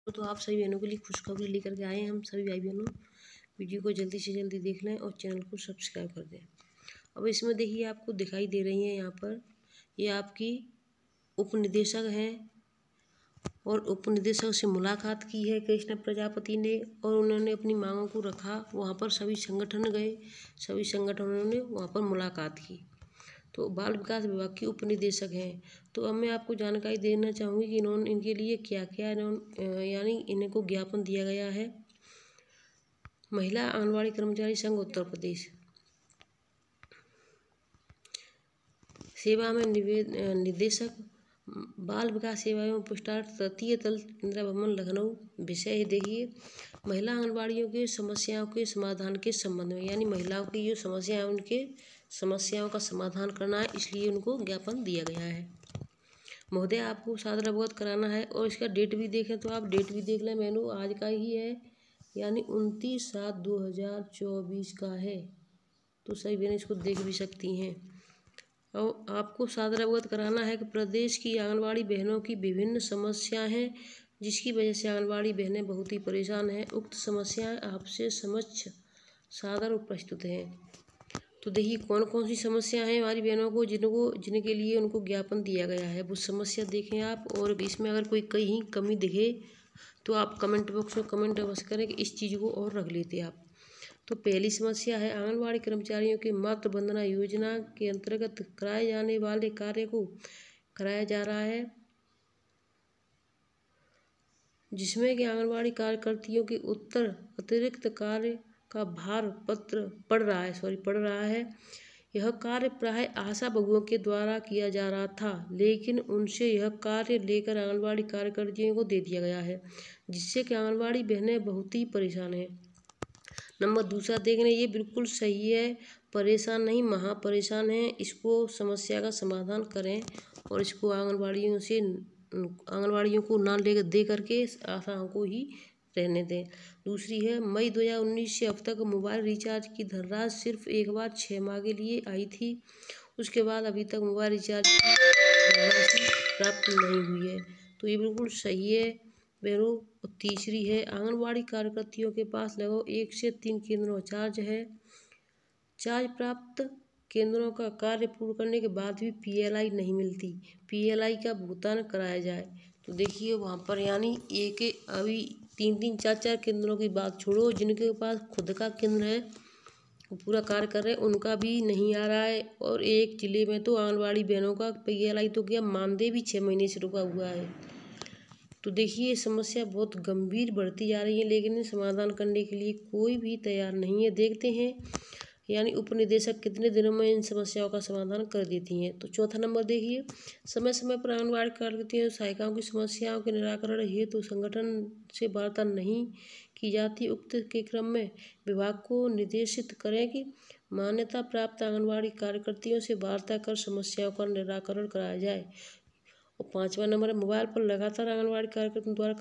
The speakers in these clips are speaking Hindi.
तो आप सभी बहनों के लिए खुशखबरी लेकर के आए हैं। हम सभी भाई बहनों वीडियो को जल्दी से जल्दी देख लें और चैनल को सब्सक्राइब कर दें। अब इसमें देखिए आपको दिखाई दे रही हैं यहाँ पर ये आपकी उप निदेशक हैं और उप निदेशक से मुलाकात की है कृष्णा प्रजापति ने और उन्होंने अपनी मांगों को रखा। वहाँ पर सभी संगठन गए, सभी संगठनों ने वहाँ पर मुलाकात की। तो बाल विकास विभाग के उप निदेशक हैं। तो अब मैं आपको जानकारी देना चाहूँगी कि इन्होंने इनके लिए क्या क्या यानी इनको ज्ञापन दिया गया है। महिला आंगनबाड़ी कर्मचारी संघ उत्तर प्रदेश सेवा में निदेशक बाल विकास सेवा एवं पोस्टार्ट तृतीय तल इंदिरा भवन लखनऊ। विषय है देखिए महिला आंगनबाड़ियों के समस्याओं के समाधान के संबंध में, यानी महिलाओं की जो समस्या है उनके समस्याओं का समाधान करना है, इसलिए उनको ज्ञापन दिया गया है। महोदय आपको सादर अवगत कराना है और इसका डेट भी देखें तो आप डेट भी देख लें। मैनू आज का ही है, यानी 29/7/2024 का है, तो सही बहन इसको देख भी सकती हैं। और आपको सादर अवगत कराना है कि प्रदेश की आंगनबाड़ी बहनों की विभिन्न समस्याएं हैं, जिसकी वजह से आंगनबाड़ी बहनें बहुत ही परेशान हैं। उक्त समस्याएं आपसे समक्ष सादर और प्रस्तुत हैं। तो देखिए कौन कौन सी समस्या है हमारी बहनों को जिनके लिए उनको ज्ञापन दिया गया है, वो समस्या देखें आप। और इसमें अगर कोई कहीं कमी दिखे तो आप कमेंट बॉक्स में कमेंट अवश्य करें कि इस चीज़ को और रख लेते आप। तो पहली समस्या है आंगनबाड़ी कर्मचारियों के मातृ वंदना योजना के अंतर्गत कराए जाने वाले कार्य को कराया जा रहा है, जिसमें कि आंगनबाड़ी कार्यकर्तियों के उत्तर अतिरिक्त कार्य का भार पड़ रहा है। यह कार्य प्राय आशा बहुओं के द्वारा किया जा रहा था, लेकिन उनसे यह कार्य लेकर आंगनबाड़ी कार्यकर्तियों को दे दिया गया है, जिससे कि आंगनबाड़ी बहनें बहुत ही परेशान हैं। नंबर दूसरा देखने ये बिल्कुल सही है, परेशान नहीं महा परेशान हैं। इसको समस्या का समाधान करें और इसको आंगनबाड़ियों को ना ले दे करके आशाओं को ही रहने दें। दूसरी है मई 2019 से अब तक मोबाइल रिचार्ज की धनराशि सिर्फ एक बार 6 माह के लिए आई थी, उसके बाद अभी तक मोबाइल रिचार्ज की धनराशि प्राप्त नहीं हुई है। तो ये बिल्कुल सही है बहनों। और तीसरी है आंगनबाड़ी कार्यकर्तियों के पास लगभग 1 से 3 केंद्रों चार्ज है। चार्ज प्राप्त केंद्रों का कार्य पूर्ण करने के बाद भी PLI नहीं मिलती, PLI का भुगतान कराया जाए। तो देखिए वहाँ पर यानी अभी 3-3 4-4 केंद्रों की बात छोड़ो, जिनके पास खुद का केंद्र है वो पूरा कार्य कर रहे हैं उनका भी नहीं आ रहा है। और एक जिले में तो आंगनबाड़ी बहनों का PLI तो क्या मानदेय भी 6 महीने से रुका हुआ है। तो देखिए समस्या बहुत गंभीर बढ़ती जा रही है, लेकिन समाधान करने के लिए कोई भी तैयार नहीं है। देखते हैं यानी उप निदेशक कितने दिनों में इन समस्याओं का समाधान कर देती हैं। तो चौथा नंबर देखिए समय समय पर आंगनबाड़ी कार्यकर्तियों सहायिकाओं की समस्याओं के निराकरण हेतु संगठन से वार्ता नहीं की जाती। उक्त के क्रम में विभाग को निर्देशित करें कि मान्यता प्राप्त आंगनबाड़ी कार्यकर्तियों से वार्ता कर समस्याओं का निराकरण कराया जाए। और 5वां नंबर है मोबाइल पर लगातार आंगनबाड़ी कार्यकर्ताओं द्वारा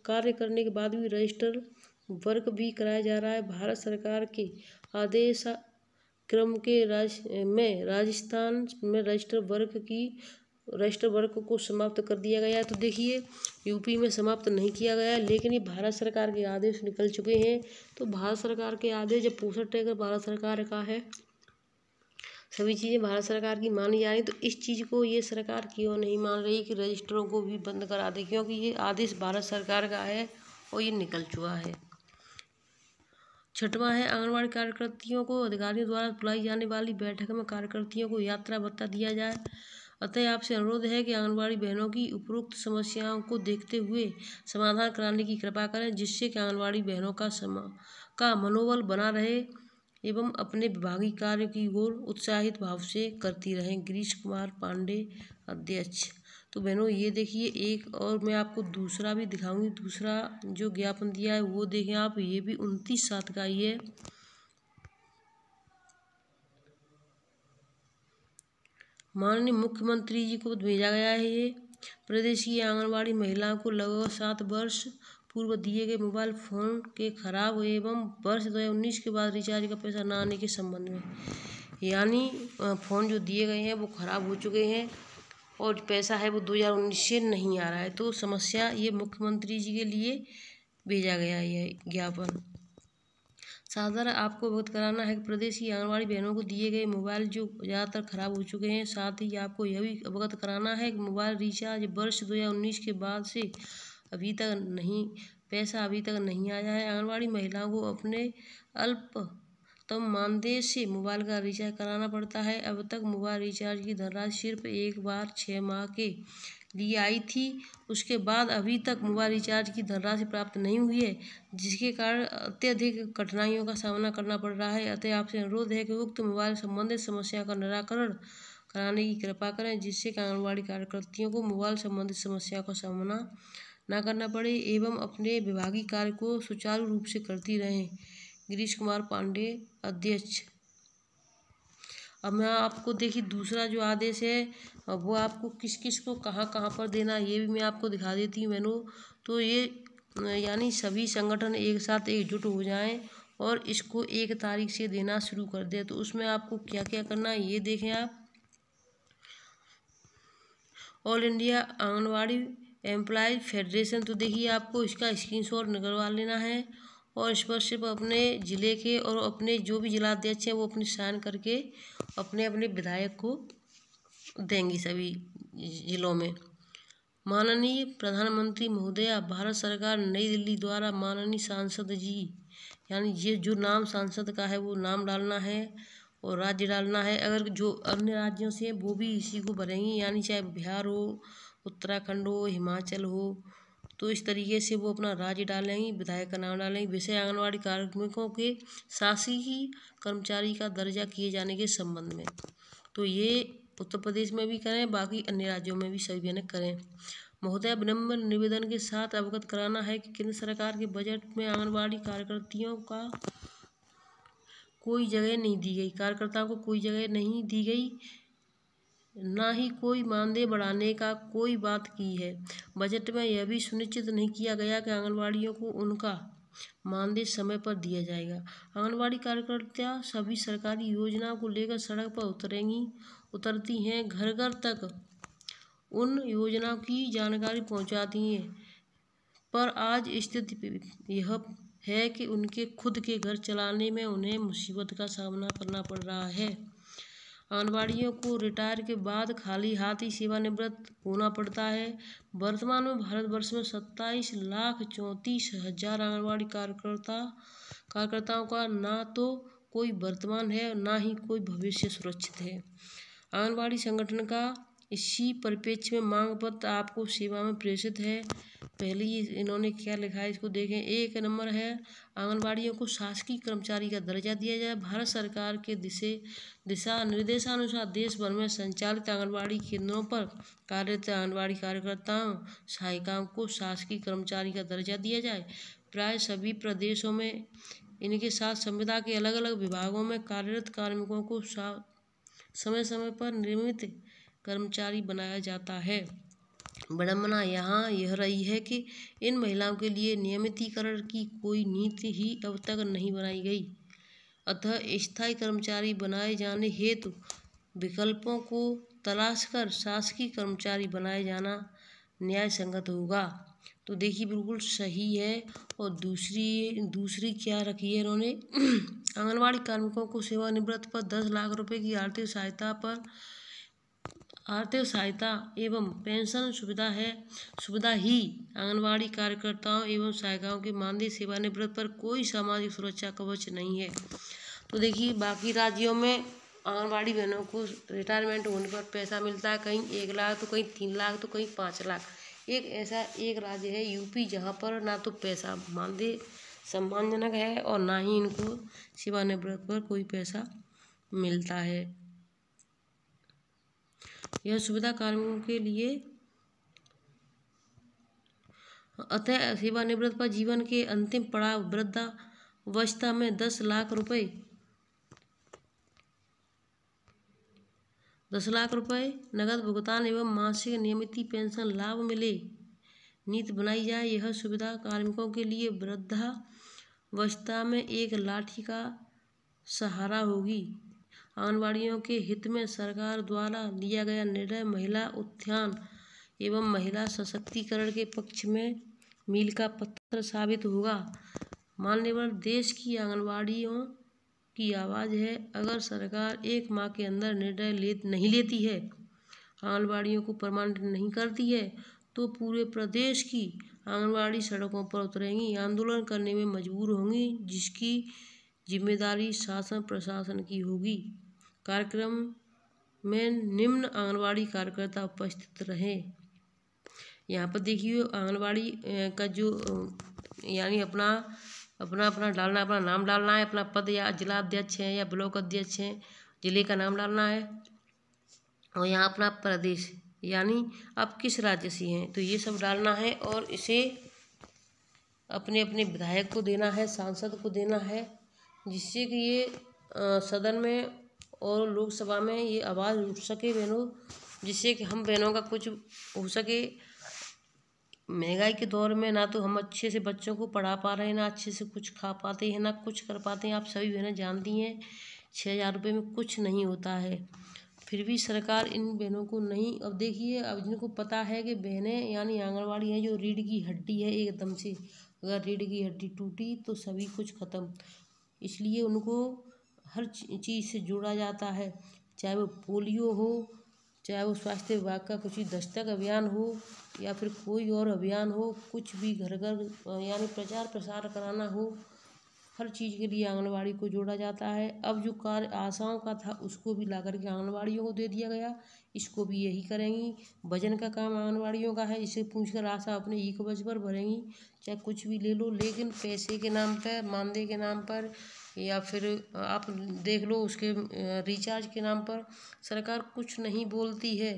कार्य करने के बाद भी रजिस्टर वर्क भी कराया जा रहा है। भारत सरकार के आदेश क्रम के राजस्थान में रजिस्टर वर्क को समाप्त कर दिया गया है। तो देखिए यूपी में समाप्त नहीं किया गया है, लेकिन ये भारत सरकार के आदेश निकल चुके हैं। तो भारत सरकार के आदेश जब पोषण टैग भारत सरकार का है, सभी चीज़ें भारत सरकार की मानी जा रही, तो इस चीज़ को ये सरकार क्यों नहीं मान रही कि रजिस्टरों को भी बंद करा दे, क्योंकि ये आदेश भारत सरकार का है और ये निकल चुका है। 6वां है आंगनबाड़ी कार्यकर्तियों को अधिकारियों द्वारा बुलाई जाने वाली बैठक में कार्यकर्तियों को यात्रा भत्ता दिया जाए। अतः आपसे अनुरोध है कि आंगनबाड़ी बहनों की उपरोक्त समस्याओं को देखते हुए समाधान कराने की कृपा करें, जिससे कि आंगनबाड़ी बहनों का मनोबल बना रहे एवं अपने विभागीय कार्य की ओर उत्साहित भाव से करती रहें। गिरीश कुमार पांडे अध्यक्ष। तो बहनों ये देखिए एक और मैं आपको दूसरा भी दिखाऊंगी, दूसरा जो ज्ञापन दिया है वो देखें आप, ये भी 29/7 का ही है। माननीय मुख्यमंत्री जी को भेजा गया है ये। प्रदेश की आंगनबाड़ी महिलाओं को लगभग 7 वर्ष पूर्व दिए गए मोबाइल फ़ोन के खराब एवं वर्ष 2019 के बाद रिचार्ज का पैसा न आने के संबंध में, यानी फ़ोन जो दिए गए हैं वो ख़राब हो चुके हैं और पैसा है वो 2019 से नहीं आ रहा है। तो समस्या ये मुख्यमंत्री जी के लिए भेजा गया है यह ज्ञापन। सादर आपको अवगत कराना है कि प्रदेश की आंगनबाड़ी बहनों को दिए गए मोबाइल जो ज़्यादातर खराब हो चुके हैं। साथ ही आपको यह भी अवगत कराना है कि मोबाइल रिचार्ज वर्ष 2019 के बाद से अभी तक नहीं आया है। आंगनबाड़ी महिलाओं को अपने अल्पतम मानदेय से मोबाइल का रिचार्ज कराना पड़ता है। अब तक मोबाइल रिचार्ज की धनराशि सिर्फ एक बार 6 माह के लिए आई थी। उसके बाद अभी तक मोबाइल रिचार्ज की धनराशि प्राप्त नहीं हुई है, जिसके कारण अत्यधिक कठिनाइयों का सामना करना पड़ रहा है। अतः आपसे अनुरोध है कि उक्त मोबाइल संबंधित समस्या का निराकरण कराने की कृपा करें, जिससे कि आंगनबाड़ी कार्यकर्तियों को मोबाइल संबंधित समस्या का सामना न करना पड़े एवं अपने विभागीय कार्य को सुचारू रूप से करती रहें। गिरीश कुमार पांडे, अध्यक्ष। अब मैं आपको देखिए दूसरा जो आदेश है वो आपको किस किस को कहाँ कहाँ पर देना है ये भी मैं आपको दिखा देती हूँ मैंने। तो ये यानी सभी संगठन एक साथ एकजुट हो जाएं और इसको 1 तारीख से देना शुरू कर दें। तो उसमें आपको क्या क्या करना है ये देखें आप। All India anganwadi employees federation, तो देखिए आपको इसका स्क्रीनशॉट निकलवा लेना है और इस पर सिर्फ अपने ज़िले के और अपने जो भी जिलाध्यक्ष हैं वो अपनी साइन करके अपने अपने विधायक को देंगी सभी जिलों में। माननीय प्रधानमंत्री महोदया, भारत सरकार नई दिल्ली द्वारा माननीय सांसद जी, यानी ये जो नाम सांसद का है वो नाम डालना है और राज्य डालना है। अगर जो अन्य राज्यों से हैं वो भी इसी को भरेंगी, यानी चाहे बिहार हो, उत्तराखंड हो, हिमाचल हो, तो इस तरीके से वो अपना राज्य डालेंगी, विधायक का नाम डालेंगी। विषय आंगनबाड़ी कार्मिकों के शासकीय कर्मचारी का दर्जा किए जाने के संबंध में। तो ये उत्तर प्रदेश में भी करें, बाकी अन्य राज्यों में भी सभी ने करें। महोदय, विनम्र निवेदन के साथ अवगत कराना है कि केंद्र सरकार के बजट में आंगनबाड़ी कार्यकर्तियों का कोई जगह नहीं दी गई, कार्यकर्ताओं को कोई जगह नहीं दी गई, ना ही कोई मानदेय बढ़ाने का कोई बात की है। बजट में यह भी सुनिश्चित नहीं किया गया कि आंगनबाड़ियों को उनका मानदेय समय पर दिया जाएगा। आंगनबाड़ी कार्यकर्ता सभी सरकारी योजनाओं को लेकर सड़क पर उतरती हैं, घर घर तक उन योजनाओं की जानकारी पहुंचाती हैं, पर आज स्थिति यह है कि उनके खुद के घर चलाने में उन्हें मुसीबत का सामना करना पड़ रहा है। आंगनबाड़ियों को रिटायर के बाद खाली हाथ ही सेवानिवृत्त होना पड़ता है। वर्तमान में भारतवर्ष में 27,34,000 आंगनबाड़ी कार्यकर्ताओं का ना तो कोई वर्तमान है और ना ही कोई भविष्य सुरक्षित है। आंगनबाड़ी संगठन का इसी परिप्रेक्ष्य में मांग पत्र आपको सेवा में प्रेषित है। पहले ही इन्होंने क्या लिखा है इसको देखें। 1 नंबर है, आंगनबाड़ियों को शासकीय कर्मचारी का दर्जा दिया जाए। भारत सरकार के दिशा निर्देशानुसार देश भर में संचालित आंगनबाड़ी केंद्रों पर कार्यरत आंगनबाड़ी कार्यकर्ताओं सहायिकाओं को शासकीय कर्मचारी का दर्जा दिया जाए। प्राय सभी प्रदेशों में इनके साथ संविदा के अलग अलग विभागों में कार्यरत कार्मिकों को समय समय पर नियमित कर्मचारी बनाया जाता है। विडंबना यहाँ यह रही है कि इन महिलाओं के लिए नियमितीकरण की कोई नीति ही अब तक नहीं बनाई गई। अतः स्थायी कर्मचारी बनाए जाने हेतु विकल्पों को तलाशकर शासकीय कर्मचारी बनाए जाना न्याय संगत होगा। तो देखिए बिल्कुल सही है। और दूसरी क्या रखी है इन्होंने आंगनबाड़ी कार्मिकों को सेवानिवृत्त पर 10 लाख रुपए की आर्थिक सहायता एवं पेंशन सुविधा ही आंगनबाड़ी कार्यकर्ताओं एवं सहायिकाओं के मानदेय सेवानिवृत्त पर कोई सामाजिक सुरक्षा कवच नहीं है। तो देखिए बाकी राज्यों में आंगनबाड़ी बहनों को रिटायरमेंट होने पर पैसा मिलता है, कहीं 1 लाख तो कहीं 3 लाख तो कहीं 5 लाख। एक राज्य है यूपी, जहाँ पर ना तो पैसा मानदेय सम्मानजनक है और ना ही इनको सेवानिवृत्त पर कोई पैसा मिलता है। यह सुविधा कार्मिकों के लिए अतः सेवानिवृत्त पर जीवन के अंतिम पड़ाव वृद्धावस्था में 10 लाख रुपए नगद भुगतान एवं मासिक नियमित पेंशन लाभ मिले नीति बनाई जाए। यह सुविधा कार्मिकों के लिए वृद्धावस्था में एक लाठी का सहारा होगी। आंगनबाड़ियों के हित में सरकार द्वारा लिया गया निर्णय महिला उत्थान एवं महिला सशक्तिकरण के पक्ष में मील का पत्थर साबित होगा। मान्यवर देश की आंगनबाड़ियों की आवाज़ है। अगर सरकार 1 माह के अंदर निर्णय नहीं लेती है, आंगनबाड़ियों को परमानेंट नहीं करती है, तो पूरे प्रदेश की आंगनबाड़ी सड़कों पर उतरेंगी, आंदोलन करने में मजबूर होंगी, जिसकी जिम्मेदारी शासन प्रशासन की होगी। कार्यक्रम में निम्न आंगनबाड़ी कार्यकर्ता उपस्थित रहे। यहाँ पर देखिए आंगनबाड़ी का जो यानी अपना डालना, अपना नाम डालना है, अपना पद या जिला अध्यक्ष है या ब्लॉक अध्यक्ष हैं, जिले का नाम डालना है, और यहाँ अपना प्रदेश यानी आप किस राज्य से हैं तो ये सब डालना है, और इसे अपने अपने विधायक को देना है, सांसद को देना है, जिससे कि ये सदन में और लोकसभा में ये आवाज़ उठ सके बहनों, जिससे कि हम बहनों का कुछ हो सके। महंगाई के दौर में ना तो हम अच्छे से बच्चों को पढ़ा पा रहे हैं, ना अच्छे से कुछ खा पाते हैं, ना कुछ कर पाते हैं। आप सभी बहनें जानती हैं 6,000 रुपये में कुछ नहीं होता है, फिर भी सरकार इन बहनों को नहीं। अब देखिए, अब जिनको पता है कि बहनें यानी आंगनबाड़ी है जो रीढ़ की हड्डी है, एकदम से अगर रीढ़ की हड्डी टूटी तो सभी कुछ ख़त्म, इसलिए उनको हर चीज़ से जोड़ा जाता है, चाहे वो पोलियो हो, चाहे वो स्वास्थ्य विभाग का कुछ दस्तक अभियान हो, या फिर कोई और अभियान हो, कुछ भी घर घर यानी प्रचार प्रसार कराना हो, हर चीज़ के लिए आंगनबाड़ी को जोड़ा जाता है। अब जो कार्य आशाओं का था उसको भी ला करके आंगनबाड़ियों को दे दिया गया, इसको भी यही करेंगी। वजन का काम आंगनबाड़ियों का है, इसे पूछकर आशा अपने ई कवच पर भरेंगी, चाहे कुछ भी ले लो, लेकिन पैसे के नाम पर, मानदेय के नाम पर, या फिर आप देख लो उसके रिचार्ज के नाम पर सरकार कुछ नहीं बोलती है।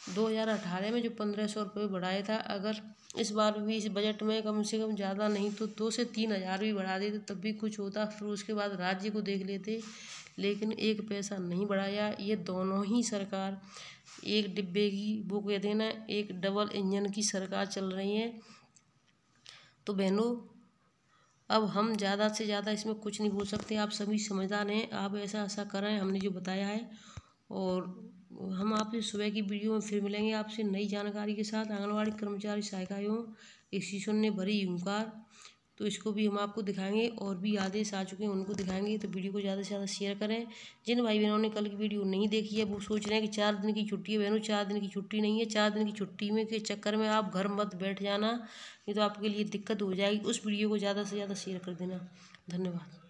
2018 में जो 1,500 रुपये बढ़ाया था, अगर इस बार भी इस बजट में कम से कम ज़्यादा नहीं तो 2 से 3 हज़ार भी बढ़ा देते तब भी कुछ होता, फिर उसके बाद राज्य को देख लेते, लेकिन 1 पैसा नहीं बढ़ाया। ये दोनों ही सरकार एक डिब्बे की, वो कहते हैं ना, एक डबल इंजन की सरकार चल रही है। तो बहनों, अब हम ज़्यादा से ज़्यादा इसमें कुछ नहीं बोल सकते, आप सभी समझदार हैं, आप ऐसा करें हमने जो बताया है। और हम आपसे सुबह की वीडियो में फिर मिलेंगे आपसे नई जानकारी के साथ। आंगनबाड़ी कर्मचारी सहायिका एवं शिशु ने भरी हुंकार, तो इसको भी हम आपको दिखाएंगे, और भी आदेश आ चुके हैं उनको दिखाएंगे। तो वीडियो को ज़्यादा से ज़्यादा शेयर करें। जिन भाई बहनों ने कल की वीडियो नहीं देखी है वो सोच रहे हैं कि 4 दिन की छुट्टी है, बहनों 4 दिन की छुट्टी नहीं है। 4 दिन की छुट्टी में के चक्कर में आप घर मत बैठ जाना, नहीं तो आपके लिए दिक्कत हो जाएगी। उस वीडियो को ज़्यादा से ज़्यादा शेयर कर देना। धन्यवाद।